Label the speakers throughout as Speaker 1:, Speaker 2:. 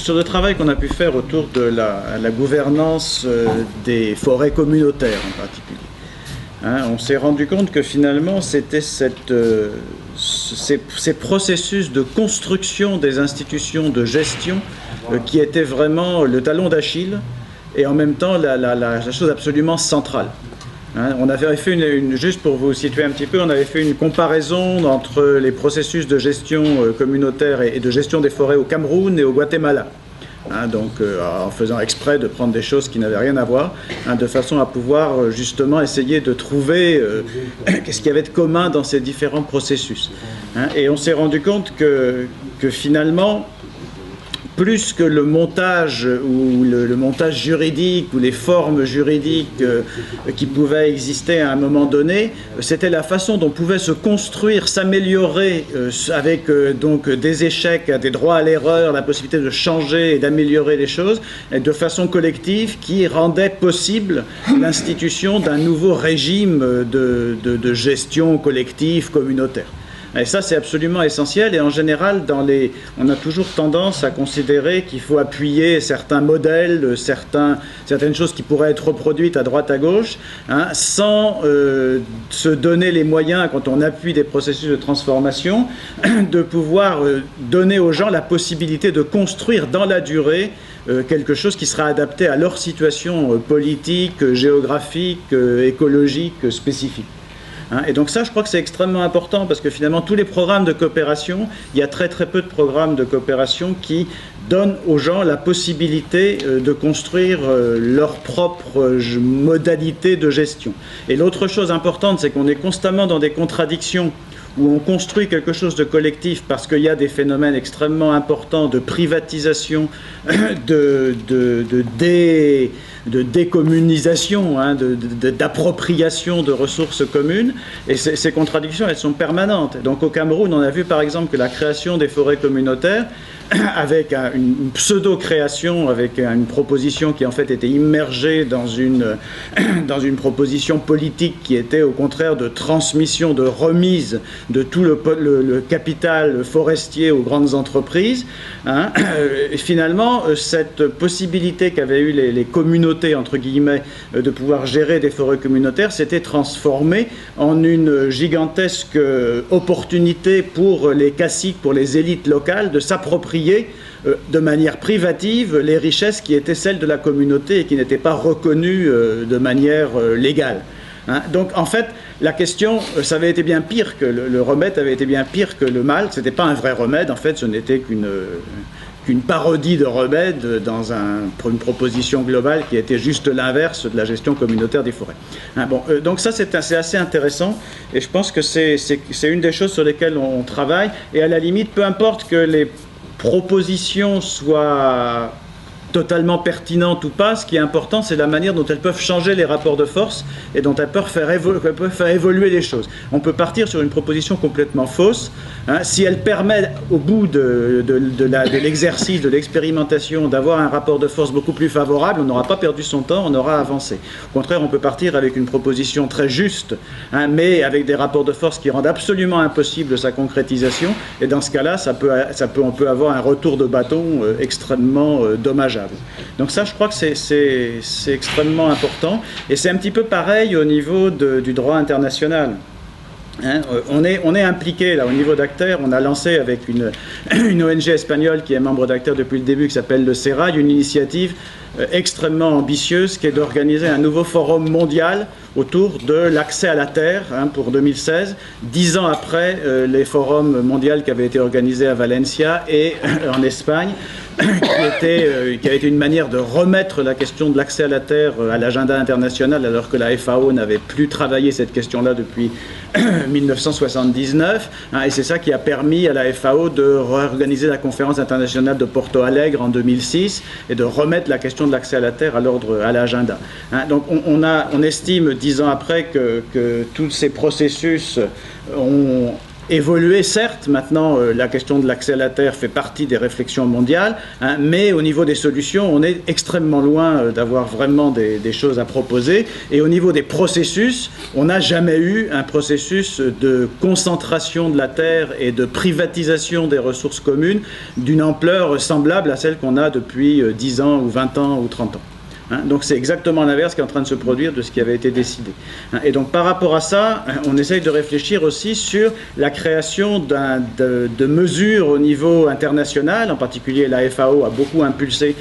Speaker 1: sur le travail qu'on a pu faire autour de la gouvernance des forêts communautaires en particulier. Hein, on s'est rendu compte que finalement c'était ces processus de construction des institutions de gestion qui étaient vraiment le talon d'Achille et en même temps la chose absolument centrale. Hein, on avait fait juste pour vous situer un petit peu, on avait fait une comparaison entre les processus de gestion communautaire et de gestion des forêts au Cameroun et au Guatemala. Hein, donc en faisant exprès de prendre des choses qui n'avaient rien à voir, hein, de façon à pouvoir justement essayer de trouver qu'est-ce qu'il y avait de commun dans ces différents processus. Hein, et on s'est rendu compte que finalement, plus que le montage ou le montage juridique ou les formes juridiques qui pouvaient exister à un moment donné, c'était la façon dont pouvait se construire, s'améliorer avec donc des échecs, des droits à l'erreur, la possibilité de changer et d'améliorer les choses et de façon collective qui rendait possible l'institution d'un nouveau régime de gestion collective communautaire. Et ça, c'est absolument essentiel. Et en général, on a toujours tendance à considérer qu'il faut appuyer certains modèles, certaines choses qui pourraient être reproduites à droite, à gauche, hein, sans se donner les moyens, quand on appuie des processus de transformation, de pouvoir donner aux gens la possibilité de construire dans la durée quelque chose qui sera adapté à leur situation politique, géographique, écologique spécifique. Hein, et donc ça, je crois que c'est extrêmement important parce que finalement, tous les programmes de coopération, il y a très très peu de programmes de coopération qui donnent aux gens la possibilité de construire leur propre modalité de gestion. Et l'autre chose importante, c'est qu'on est constamment dans des contradictions où on construit quelque chose de collectif parce qu'il y a des phénomènes extrêmement importants de privatisation, de décommunisation, hein, d'appropriation de ressources communes. Et ces contradictions, elles sont permanentes. Donc au Cameroun, on a vu par exemple que la création des forêts communautaires, avec une pseudo-création, avec une proposition qui en fait était immergée dans une proposition politique qui était au contraire de transmission, de remise de tout le capital forestier aux grandes entreprises. Hein. Et finalement, cette possibilité qu'avaient eu les communautés, entre guillemets, de pouvoir gérer des forêts communautaires s'était transformée en une gigantesque opportunité pour les caciques, pour les élites locales de s'approprier de manière privative les richesses qui étaient celles de la communauté et qui n'étaient pas reconnues de manière légale. Hein. Donc en fait, la question, ça avait été bien pire que le remède avait été bien pire que le mal. Ce n'était pas un vrai remède, en fait, ce n'était qu'une parodie de remède pour une proposition globale qui était juste l'inverse de la gestion communautaire des forêts. Hein, bon, donc ça c'est assez intéressant et je pense que c'est une des choses sur lesquelles on travaille et à la limite, peu importe que les propositions soient totalement pertinentes ou pas, ce qui est important, c'est la manière dont elles peuvent changer les rapports de force et dont elles peuvent faire évoluer les choses. On peut partir sur une proposition complètement fausse, hein, si elle permet, au bout de l'exercice, de l'expérimentation, d'avoir un rapport de force beaucoup plus favorable, on n'aura pas perdu son temps, on aura avancé. Au contraire, on peut partir avec une proposition très juste, hein, mais avec des rapports de force qui rendent absolument impossible sa concrétisation, et dans ce cas-là, on peut avoir un retour de bâton extrêmement dommageable. Donc ça, je crois que c'est extrêmement important. Et c'est un petit peu pareil au niveau du droit international. Hein, on est impliqué là au niveau d'Acter. On a lancé avec une ONG espagnole qui est membre d'Acter depuis le début, qui s'appelle le CERAI, une initiative extrêmement ambitieuse qui est d'organiser un nouveau forum mondial autour de l'accès à la terre, hein, pour 2016, 10 ans après les forums mondiaux qui avaient été organisés à Valencia et en Espagne, qui avait été une manière de remettre la question de l'accès à la terre à l'agenda international, alors que la FAO n'avait plus travaillé cette question-là depuis 1979, hein, et c'est ça qui a permis à la FAO de réorganiser la conférence internationale de Porto Alegre en 2006 et de remettre la question de l'accès à la terre à l'agenda. Hein, donc on estime 10 ans après que tous ces processus ont évolué, certes. Maintenant, la question de l'accès à la terre fait partie des réflexions mondiales, hein, mais au niveau des solutions, on est extrêmement loin d'avoir vraiment des choses à proposer. Et au niveau des processus, on n'a jamais eu un processus de concentration de la terre et de privatisation des ressources communes d'une ampleur semblable à celle qu'on a depuis 10 ans ou 20 ans ou 30 ans. Hein, donc c'est exactement l'inverse qui est en train de se produire de ce qui avait été décidé. Hein, et donc par rapport à ça, on essaye de réfléchir aussi sur la création de mesures au niveau international. En particulier, la FAO a beaucoup impulsé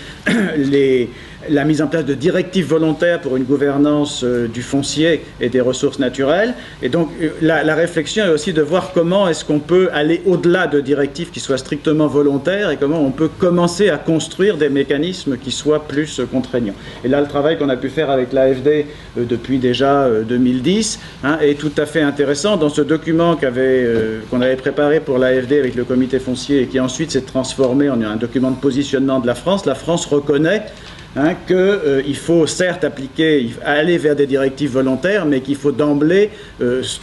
Speaker 1: la mise en place de directives volontaires pour une gouvernance du foncier et des ressources naturelles. Et donc la réflexion est aussi de voir comment est-ce qu'on peut aller au-delà de directives qui soient strictement volontaires et comment on peut commencer à construire des mécanismes qui soient plus contraignants. Et là, le travail qu'on a pu faire avec l'AFD depuis déjà 2010 hein, est tout à fait intéressant. Dans ce document qu'on avait préparé pour l'AFD avec le comité foncier et qui ensuite s'est transformé en un document de positionnement de la France reconnaît hein, qu'il faut certes aller vers des directives volontaires, mais qu'il faut d'emblée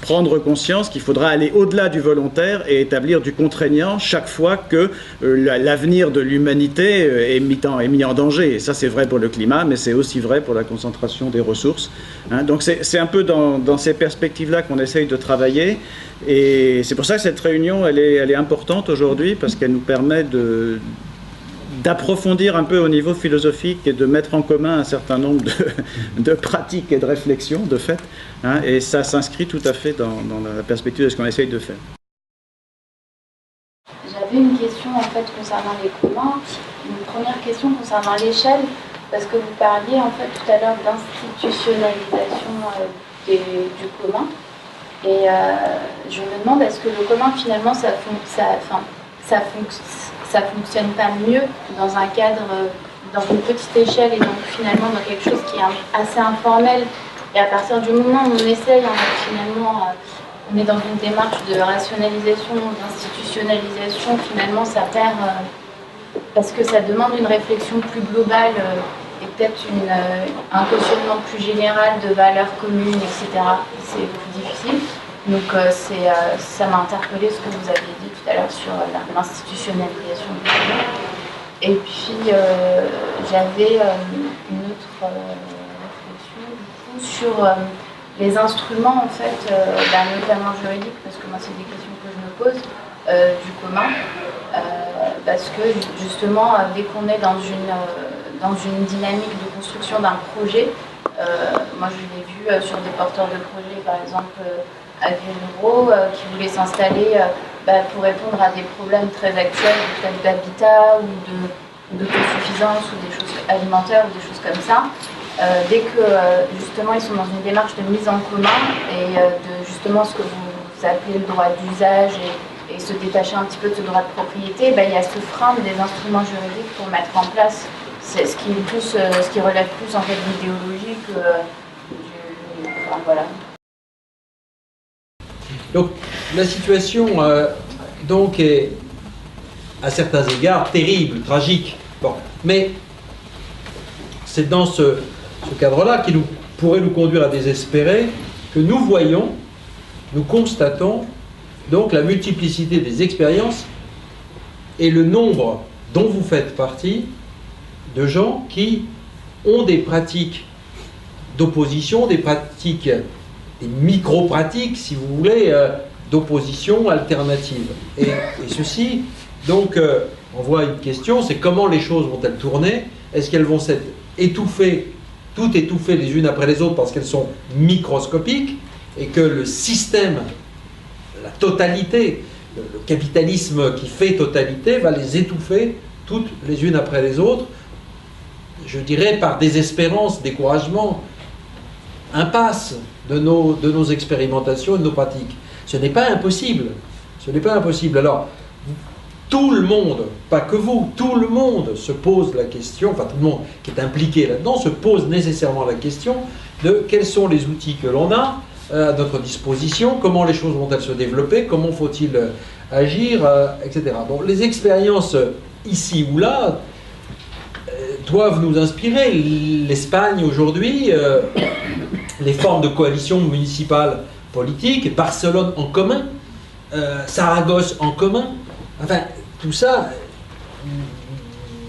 Speaker 1: prendre conscience qu'il faudra aller au-delà du volontaire et établir du contraignant chaque fois que l'avenir de l'humanité est mis en danger. Et ça, c'est vrai pour le climat, mais c'est aussi vrai pour la concentration des ressources. Hein, donc c'est un peu dans ces perspectives-là qu'on essaye de travailler. Et c'est pour ça que cette réunion, elle est importante aujourd'hui, parce qu'elle nous permet d'approfondir un peu au niveau philosophique et de mettre en commun un certain nombre de pratiques et de réflexions, de fait. Hein, et ça s'inscrit tout à fait dans la perspective de ce qu'on essaye de faire.
Speaker 2: J'avais une question en fait concernant les communs. Une première question concernant l'échelle, parce que vous parliez en fait tout à l'heure d'institutionnalisation du commun. Et je me demande, est-ce que le commun finalement ça fonctionne pas mieux dans un cadre, dans une petite échelle et donc finalement dans quelque chose qui est assez informel. Et à partir du moment où on essaye, on est dans une démarche de rationalisation, d'institutionnalisation, finalement ça perd, parce que ça demande une réflexion plus globale et peut-être un cautionnement plus général de valeurs communes, etc. C'est plus difficile. Donc ça m'a interpellé ce que vous aviez dit tout à l'heure sur l'institutionnalisation du commun. Et puis j'avais une autre réflexion du coup, sur les instruments en fait, notamment juridiques, parce que moi c'est des questions que je me pose, du commun, parce que justement dès qu'on est dans une dynamique de construction d'un projet, moi je l'ai vu sur des porteurs de projets par exemple à Vieux-Neuroux, qui voulaient s'installer pour répondre à des problèmes très actuels, peut-être d'habitat ou d'autosuffisance ou des choses alimentaires ou des choses comme ça. Dès que justement ils sont dans une démarche de mise en commun et de justement ce que vous appelez le droit d'usage et se détacher un petit peu de ce droit de propriété, il y a ce frein des instruments juridiques pour mettre en place ce qui relève plus en fait de l'idéologie que voilà.
Speaker 3: Donc la situation donc est à certains égards terrible, tragique. Bon, mais c'est dans ce cadre-là qui pourrait nous conduire à désespérer que nous voyons, nous constatons donc la multiplicité des expériences et le nombre dont vous faites partie de gens qui ont des pratiques d'opposition, des pratiques, des micro-pratiques, si vous voulez, d'opposition alternative. Et ceci, donc, envoie une question, c'est comment les choses vont-elles tourner? Est-ce qu'elles vont s'être étouffées, toutes étouffées les unes après les autres parce qu'elles sont microscopiques et que le système, la totalité, le capitalisme qui fait totalité va les étouffer toutes les unes après les autres, je dirais par désespérance, découragement, impasse de nos expérimentations et de nos pratiques. Ce n'est pas impossible. Ce n'est pas impossible. Alors, tout le monde, pas que vous, tout le monde se pose la question, enfin tout le monde qui est impliqué là-dedans, se pose nécessairement la question de quels sont les outils que l'on a à notre disposition, comment les choses vont-elles se développer, comment faut-il agir, etc. Bon, les expériences ici ou là doivent nous inspirer. L'Espagne aujourd'hui, les formes de coalition municipale politique, Barcelone en commun, Saragosse en commun. Enfin, tout ça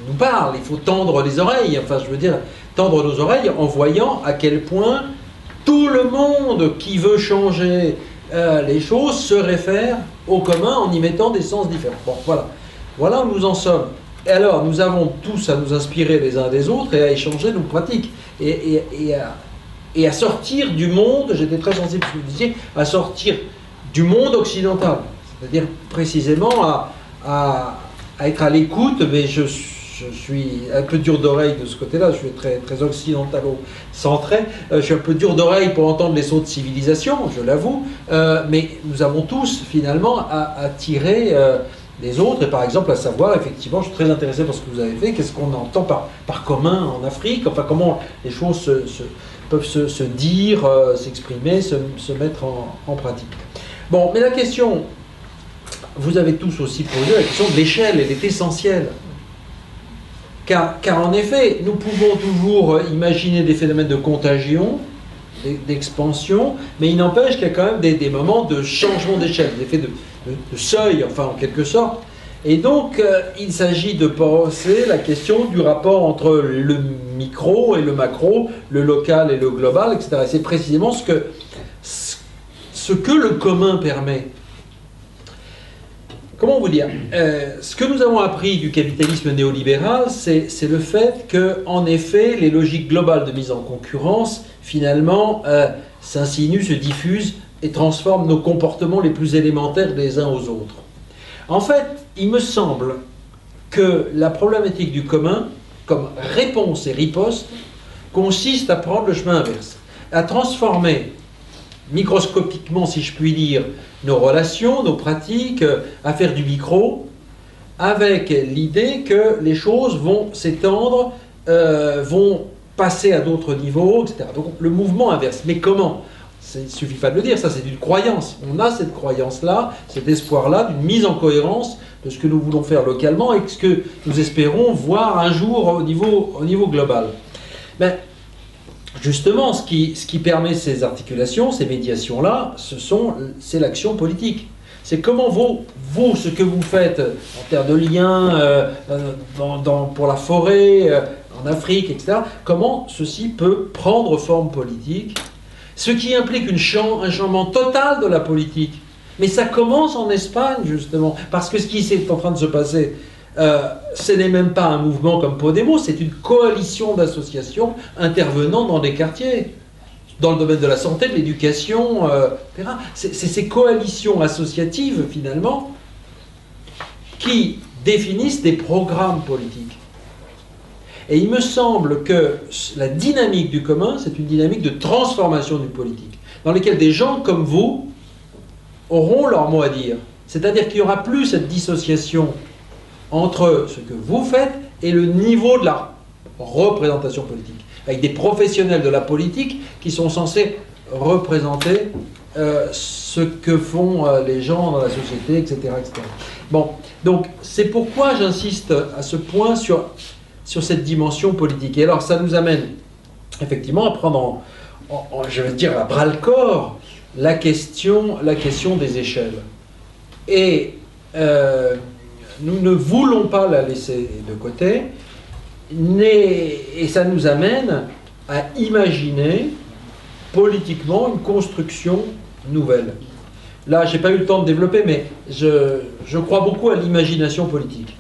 Speaker 3: nous parle. Il faut tendre les oreilles, enfin je veux dire, tendre nos oreilles en voyant à quel point tout le monde qui veut changer les choses se réfère au commun en y mettant des sens différents. Bon, voilà. Voilà où nous en sommes. Et alors, nous avons tous à nous inspirer les uns des autres et à échanger nos pratiques. Et à sortir du monde, j'étais très sensible à ce que vous disiez, à sortir du monde occidental. C'est-à-dire précisément à être à l'écoute, mais je suis un peu dur d'oreille de ce côté-là, je suis très, très occidentalo-centré, je suis un peu dur d'oreille pour entendre les sauts de civilisation, je l'avoue, mais nous avons tous finalement à tirer les autres, et par exemple à savoir, effectivement, je suis très intéressé par ce que vous avez fait, qu'est-ce qu'on entend par commun en Afrique, enfin comment les choses peuvent se dire, s'exprimer, se mettre en pratique. Bon, mais la question, vous avez tous aussi posé la question de l'échelle, elle est essentielle. Car en effet, nous pouvons toujours imaginer des phénomènes de contagion, d'expansion, mais il n'empêche qu'il y a quand même des moments de changement d'échelle, des effets de seuil, enfin en quelque sorte. Et donc, il s'agit de penser la question du rapport entre le micro et le macro, le local et le global, etc. Et c'est précisément ce que le commun permet. Comment vous dire, ce que nous avons appris du capitalisme néolibéral, c'est le fait que, en effet, les logiques globales de mise en concurrence, finalement, s'insinuent, se diffusent et transforment nos comportements les plus élémentaires des uns aux autres. En fait, il me semble que la problématique du commun, comme réponse et riposte, consiste à prendre le chemin inverse, à transformer microscopiquement, si je puis dire, nos relations, nos pratiques, à faire du micro, avec l'idée que les choses vont s'étendre, vont passer à d'autres niveaux, etc. Donc le mouvement inverse. Mais comment ? Il ne suffit pas de le dire, ça c'est une croyance. On a cette croyance-là, cet espoir-là, d'une mise en cohérence de ce que nous voulons faire localement et ce que nous espérons voir un jour au niveau global. Mais justement, ce qui permet ces articulations, ces médiations-là, c'est l'action politique. C'est comment vous, ce que vous faites en termes de liens pour la forêt, en Afrique, etc., comment ceci peut prendre forme politique, ce qui implique un changement total de la politique. Mais ça commence en Espagne, justement, parce que ce qui est en train de se passer, ce n'est même pas un mouvement comme Podemos, c'est une coalition d'associations intervenant dans des quartiers, dans le domaine de la santé, de l'éducation, etc. C'est ces coalitions associatives, finalement, qui définissent des programmes politiques. Et il me semble que la dynamique du commun, c'est une dynamique de transformation du politique, dans laquelle des gens comme vous auront leur mot à dire. C'est-à-dire qu'il n'y aura plus cette dissociation entre ce que vous faites et le niveau de la représentation politique, avec des professionnels de la politique qui sont censés représenter ce que font les gens dans la société, etc., etc. Bon, donc c'est pourquoi j'insiste à ce point sur cette dimension politique. Et alors ça nous amène effectivement à prendre je vais dire à bras-le-corps la question des échelles. Et nous ne voulons pas la laisser de côté, et ça nous amène à imaginer politiquement une construction nouvelle. Là, je n'ai pas eu le temps de développer, mais je crois beaucoup à l'imagination politique.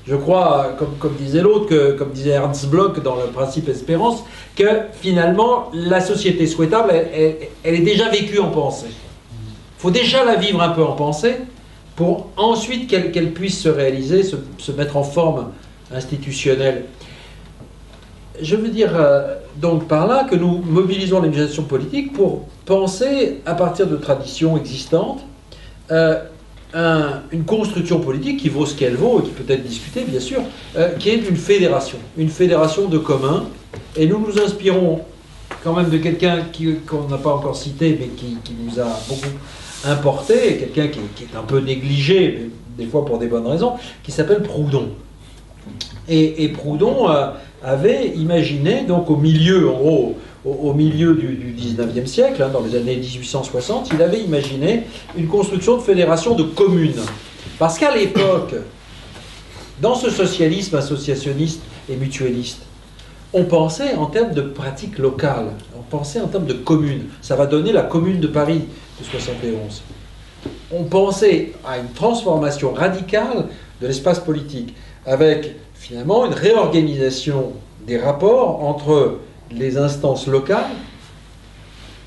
Speaker 3: Je crois, comme disait l'autre, comme disait Ernst Bloch dans le principe espérance, que finalement, la société souhaitable, elle est déjà vécue en pensée. Il faut déjà la vivre un peu en pensée pour ensuite qu'elle puisse se réaliser, se mettre en forme institutionnelle. Je veux dire donc par là que nous mobilisons l'imagination politique pour penser, à partir de traditions existantes, une construction politique qui vaut ce qu'elle vaut et qui peut être discutée, bien sûr, qui est une fédération de communs. Et nous nous inspirons quand même de quelqu'un qu'on n'a pas encore cité, mais qui nous a beaucoup importé, quelqu'un qui est un peu négligé, mais des fois pour des bonnes raisons, qui s'appelle Proudhon. Et Proudhon avait imaginé, donc au milieu, en gros, au milieu du 19e siècle, hein, dans les années 1860, il avait imaginé une construction de fédération de communes. Parce qu'à l'époque, dans ce socialisme associationniste et mutualiste, on pensait en termes de pratiques locales, on pensait en termes de communes. Ça va donner la Commune de Paris de 71. On pensait à une transformation radicale de l'espace politique, avec finalement une réorganisation des rapports entre les instances locales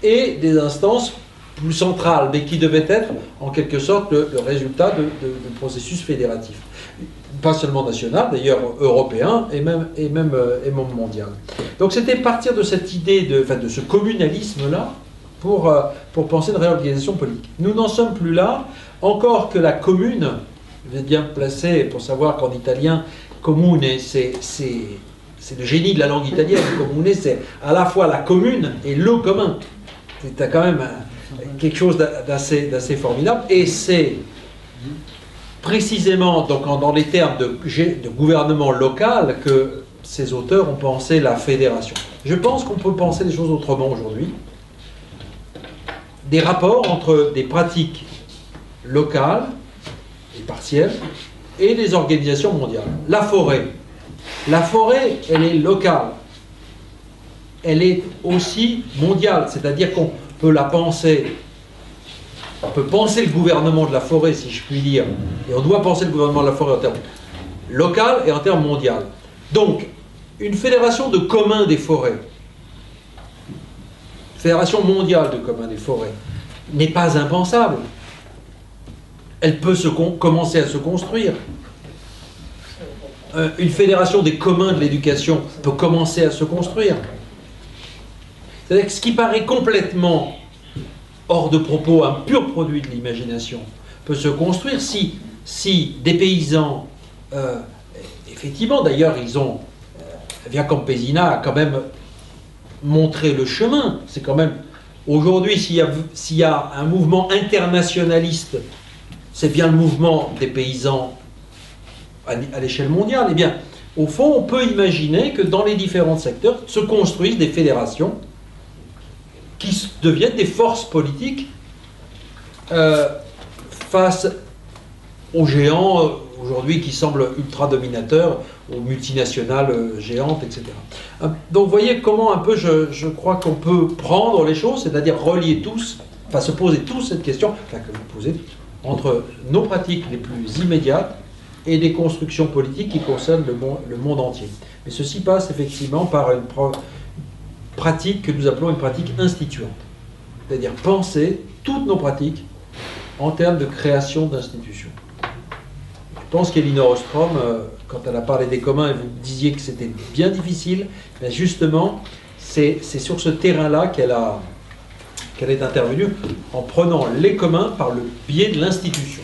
Speaker 3: et des instances plus centrales, mais qui devaient être en quelque sorte le résultat de processus fédératifs. Pas seulement national, d'ailleurs européen et même mondial. Donc c'était partir de cette idée de ce communalisme-là pour penser une réorganisation politique. Nous n'en sommes plus là, encore que la commune, vous êtes bien placé pour savoir qu'en italien, comune, c'est le génie de la langue italienne. Comune, c'est à la fois la commune et le commun. C'est quand même quelque chose d'assez formidable. Et c'est précisément donc, dans les termes de gouvernement local que ces auteurs ont pensé la fédération. Je pense qu'on peut penser les choses autrement aujourd'hui. Des rapports entre des pratiques locales et partielles et des organisations mondiales. La forêt, elle est locale. Elle est aussi mondiale, c'est-à-dire qu'on peut la penser. On peut penser le gouvernement de la forêt, si je puis dire, et on doit penser le gouvernement de la forêt en termes local et en termes mondial. Donc, une fédération de communs des forêts, fédération mondiale de communs des forêts, n'est pas impensable. Elle peut commencer à se construire. Une fédération des communs de l'éducation peut commencer à se construire. C'est-à-dire que ce qui paraît complètement hors de propos, un pur produit de l'imagination, peut se construire si des paysans, effectivement d'ailleurs ils ont, Via Campesina a quand même montré le chemin, c'est quand même, aujourd'hui s'il y a un mouvement internationaliste, c'est bien le mouvement des paysans à l'échelle mondiale. Eh bien, au fond, on peut imaginer que dans les différents secteurs se construisent des fédérations qui deviennent des forces politiques face aux géants aujourd'hui qui semblent ultra dominateurs, aux multinationales géantes, etc. Donc vous voyez comment un peu je crois qu'on peut prendre les choses, c'est-à-dire relier tous, enfin se poser tous cette question, enfin que vous posez, entre nos pratiques les plus immédiates et des constructions politiques qui concernent le monde entier. Mais ceci passe effectivement par une pratique que nous appelons une pratique instituante. C'est-à-dire penser toutes nos pratiques en termes de création d'institutions. Je pense qu'Elinor Ostrom, quand elle a parlé des communs, et vous disiez que c'était bien difficile, mais justement, c'est sur ce terrain-là qu'elle est intervenue en prenant les communs par le biais de l'institution.